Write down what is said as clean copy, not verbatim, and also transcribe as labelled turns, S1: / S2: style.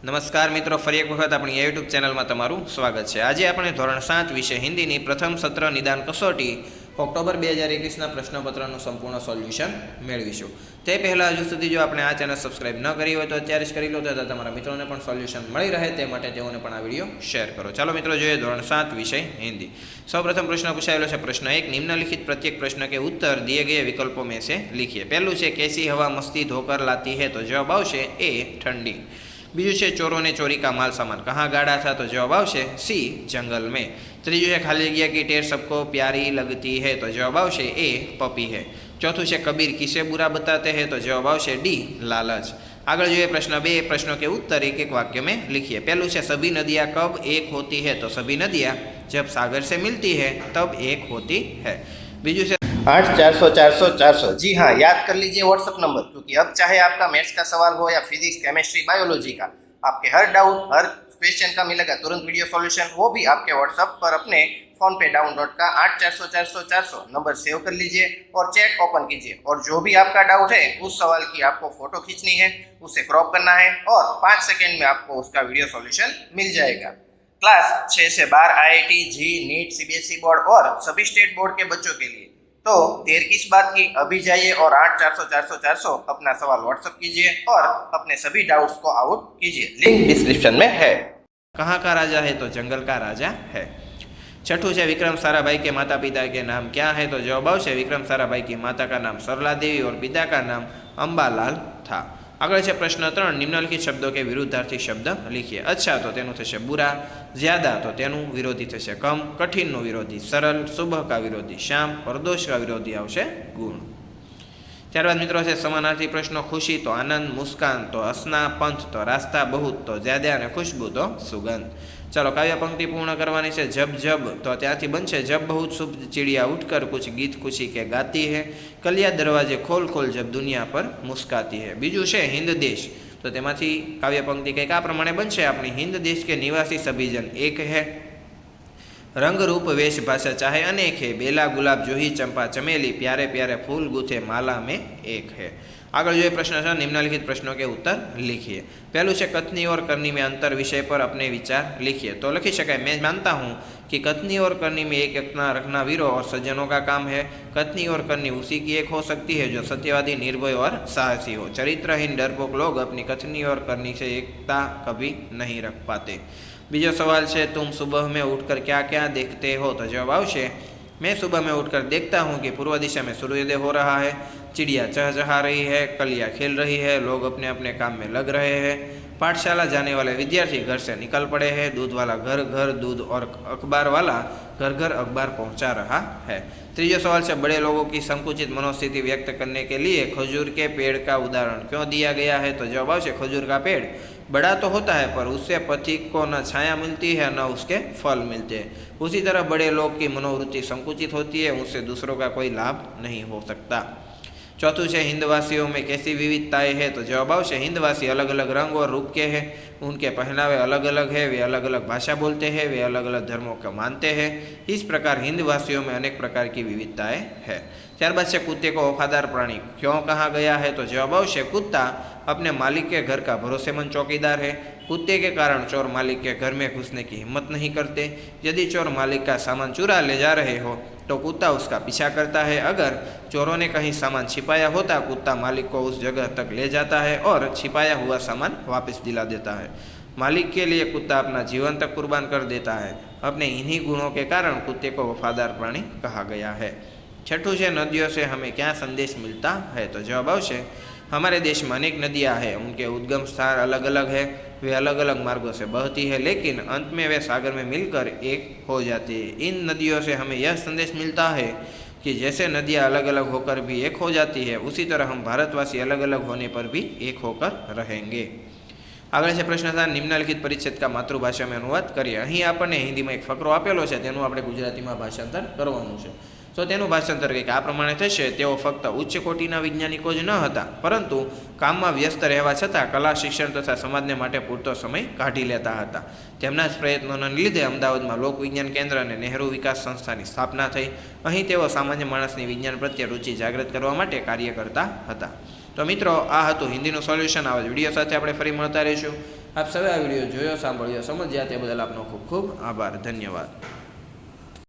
S1: નમસ્કાર મિત્રો, ફરી એક વખત આપણી યુટ્યુબ ચેનલમાં તમારું સ્વાગત છે। આજે આપણે ધોરણ 7 વિષય હિન્દીની પ્રથમ સત્ર નિદાન કસોટી ઓક્ટોબર 2021ના પ્રશ્નપત્રનું સંપૂર્ણ સોલ્યુશન મેળવીશું। તે પહેલાં હજુ સુધી જો આપણે આ ચેનલ સબસ્ક્રાઇબ ન કરી હોય તો અત્યારે જ કરી લો તથા તમારા મિત્રોને પણ સોલ્યુશન મળી રહે તે માટે તેઓને પણ આ વિડીયો શેર કરો। ચાલો મિત્રો જોઈએ ધોરણ 7 વિષય हिंदी। સૌપ્રથમ પ્રશ્ન પૂછાયેલો છે પ્રશ્ન 1, निम्नलिखित प्रत्येक प्रश्न के उत्तर दिए गए विकल्पों में से लिखिए। पहलू છે कैसी हवा मस्ती धोकर लाती है, तो जवाब आवશે ए ठंडी। बीजू है चोरों ने चोरी का माल सामान कहाँ गाड़ा था, तो जवाब आवશે सी जंगल में। त्रीजू है खाली जगह की टेर सबको प्यारी लगती है, तो जवाब आवશે ए पपी है। चौथुं है कबीर किसे बुरा बताते हैं, तो जवाब आवશે डी लालच। आगे जो प्रश्न 2, प्रश्नों के उत्तर एक एक वाक्य में लिखिए। पहलू है सभी नदियाँ कब एक होती है, तो सभी नदियाँ जब सागर से मिलती है तब एक होती है। बीजू से 8/400/400 जी हाँ, याद कर लीजिए व्हाट्सअप नंबर, क्योंकि अब चाहे आपका मैथ्स का सवाल हो या फिजिक्स, केमिस्ट्री, बायोलॉजी का, आपके हर डाउट हर क्वेश्चन का मिलेगा तुरंत वीडियो सॉल्यूशन, वो भी आपके व्हाट्सअप पर अपने फ़ोन पे डाउनलोड का 8/400/400 नंबर सेव कर लीजिए और चैट ओपन कीजिए। और जो भी आपका डाउट है उस सवाल की आपको फ़ोटो खींचनी है, उसे क्रॉप करना है और 5 सेकेंड में आपको उसका वीडियो सॉल्यूशन मिल जाएगा। क्लास 6 से 12 IIT, जी, नीट, CBSE बोर्ड और सभी स्टेट बोर्ड के बच्चों के लिए। तो देर किस बात की, अभी जाइए और 8/400/400 अपना सवाल व्हाट्सअप कीजिए और अपने सभी डाउट्स को आउट कीजिए। लिंक डिस्क्रिप्शन में है। कहाँ का राजा है, तो जंगल का राजा है। छठू है विक्रम साराभाई के माता पिता के नाम क्या है, तो जवाब आवશે विक्रम साराभाई की माता का नाम सरला देवी और पिता का नाम अंबालाल था। आगे है प्रश्न 3, निम्नलिखित शब्दों के विरुद्धार्थी शब्द लिखिए। अच्छा तो तेनु थशे बुरा, ज्यादा तो तेनु विरोधी थशे कम, कठिन नो विरोधी सरल, सुबह का विरोधी शाम, निर्दोष का विरोधी आवशे गुण। त्यारबाद मित्रों से समानार्थी प्रश्नों, खुशी तो आनंद, मुस्कान तो हंसना, पंथ तो रास्ता, बहुत तो ज्यादा और खुशबू तो सुगंध। चलो काव्य पंक्ति पूर्ण करवानी है। जब जब तो त्याथी बनशे जब बहुत शुभ चिड़िया उठकर कुछ गीत खुशी के गाती है, कलिया दरवाजे खोल खोल जब दुनिया पर मुस्काती है। बीजू है हिंद देश, तो तेमाथी काव्य पंक्ति कंईक आ प्रमाणे बनशे। अपनी हिंद देश के निवासी सभी जन एक है, रंग रूप वेश भाषा चाहे अनेक है, बेला गुलाब जूही चंपा चमेली, प्यारे प्यारे फूल गूथे माला में एक है। आगे जो प्रश्न है निम्नलिखित प्रश्नों के उत्तर लिखिए। पहलू है कथनी और करनी में अंतर विषय पर अपने विचार लिखिए। तो लिखी शकाय, मैं मानता हूँ कि कथनी और करनी में एक अपना रखना वीरों और सज्जनों का काम है। कथनी और करनी उसी की एक हो सकती है जो सत्यवादी, निर्भय और साहसी हो। चरित्रहीन डरपोक लोग अपनी कथनी और करनी से एकता कभी नहीं रख पाते। बीजो सवाल है, तुम सुबह में उठकर क्या क्या देखते हो, तो जवाब आवशे मैं सुबह में उठकर देखता हूँ कि पूर्व दिशा में सूर्योदय हो रहा है, चिड़िया चहचहा रही है, कलियाँ खेल रही है, लोग अपने अपने काम में लग रहे हैं, पाठशाला जाने वाले विद्यार्थी घर से निकल पड़े हैं, दूध वाला घर घर दूध और अखबार वाला घर घर अखबार पहुंचा रहा है। तीसरा सवाल से बड़े लोगों की संकुचित मनोस्थिति व्यक्त करने के लिए खजूर के पेड़ का उदाहरण क्यों दिया गया है, तो जवाब आवशे खजूर का पेड़ बड़ा तो होता है पर उससे पथिक को न छाया मिलती है न उसके फल मिलते हैं। उसी तरह बड़े लोग की मनोवृत्ति संकुचित होती है, उससे दूसरों का कोई लाभ नहीं हो सकता। चौथुं है हिंदवासियों में कैसी विविधताएं हैं, तो जवाब आवशे हिंदवासी अलग अलग रंग और रूप के हैं, उनके पहनावे अलग अलग है, वे अलग अलग भाषा बोलते हैं, वे अलग अलग धर्मों को मानते हैं। इस प्रकार हिंदवासियों में अनेक प्रकार की विविधताएं हैं। त्यारबाद से कुत्ते को वफादार प्राणी क्यों कहा गया है, तो जवाब आवशे कुत्ता अपने मालिक के घर का भरोसेमंद चौकीदार है। कुत्ते के कारण चोर मालिक के घर में घुसने की हिम्मत नहीं करते। यदि चोर मालिक का सामान चुरा ले जा रहे हो तो कुत्ता उसका पीछा करता है। अगर चोरों ने कहीं सामान छिपाया होता, कुत्ता मालिक को उस जगह तक ले जाता है और छिपाया हुआ सामान वापस दिला देता है। मालिक के लिए कुत्ता अपना जीवन तक कुर्बान कर देता है। अपने इन्हीं गुणों के कारण कुत्ते को वफादार प्राणी कहा गया है। छठू है नदियों से हमें क्या संदेश मिलता है, तो जवाब आवशे हमारे देश में अनेक नदियाँ हैं, उनके उद्गम स्थान अलग अलग है, वे अलग अलग मार्गों से बहती है लेकिन अंत में वे सागर में मिलकर एक हो जाती है। इन नदियों से हमें यह संदेश मिलता है कि जैसे नदियाँ अलग अलग होकर भी एक हो जाती है, उसी तरह हम भारतवासी अलग अलग होने पर भी एक होकर रहेंगे। आगे से प्रश्न था निम्नलिखित परिच्छेद का मातृभाषा में अनुवाद करिए। अहीं आपने हिंदी में एक फकरो आपेलो है, तेनुं आपणे गुजरातीमां भाषांतर करवानुं छे। तो तेनुं भाषांतर कंईक आ प्रमाणे थशे। तेओ फक्त उच्च कोटिना वैज्ञानिको ज न हता, परंतु काममां व्यस्त रहेवा छतां कला, शिक्षण तथा समाजने माटे पूरतो समय काढी लेता हता। તેમના જ પ્રયત્નોને લીધે અમદાવાદમાં લોક વિજ્ઞાન કેન્દ્ર અને નહેરુ વિકાસ સંસ્થાની સ્થાપના થઈ। અહીં તેઓ સામાન્ય માણસની વિજ્ઞાન પ્રત્યે રુચિ જાગૃત કરવા માટે કાર્ય કરતા હતા। તો મિત્રો આ હતું હિન્દીનું સોલ્યુશન. આવા જ વિડીયો સાથે આપણે ફરી મળતા રહીશું. આપ સૌએ આ વિડીયો જોયો, સાંભળ્યો, સમજ્યા તે બદલ આપનો ખૂબ ખૂબ આભાર. ધન્યવાદ.